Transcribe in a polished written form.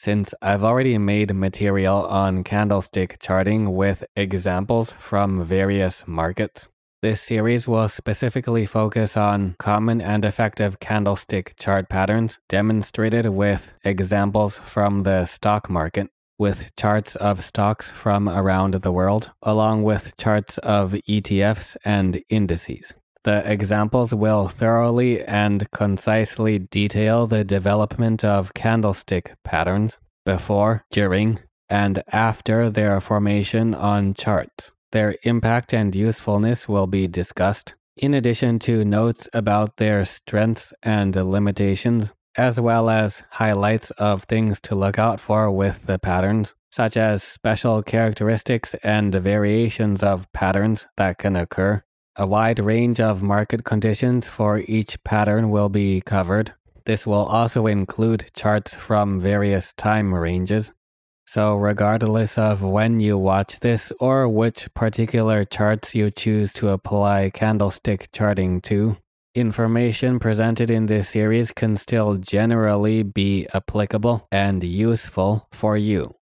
since I've already made material on candlestick charting with examples from various markets. This series will specifically focus on common and effective candlestick chart patterns demonstrated with examples from the stock market, with charts of stocks from around the world, along with charts of ETFs and indices. The examples will thoroughly and concisely detail the development of candlestick patterns before, during, and after their formation on charts. Their impact and usefulness will be discussed, in addition to notes about their strengths and limitations, as well as highlights of things to look out for with the patterns, such as special characteristics and variations of patterns that can occur. A wide range of market conditions for each pattern will be covered. This will also include charts from various time ranges. So regardless of when you watch this or which particular charts you choose to apply candlestick charting to, information presented in this series can still generally be applicable and useful for you.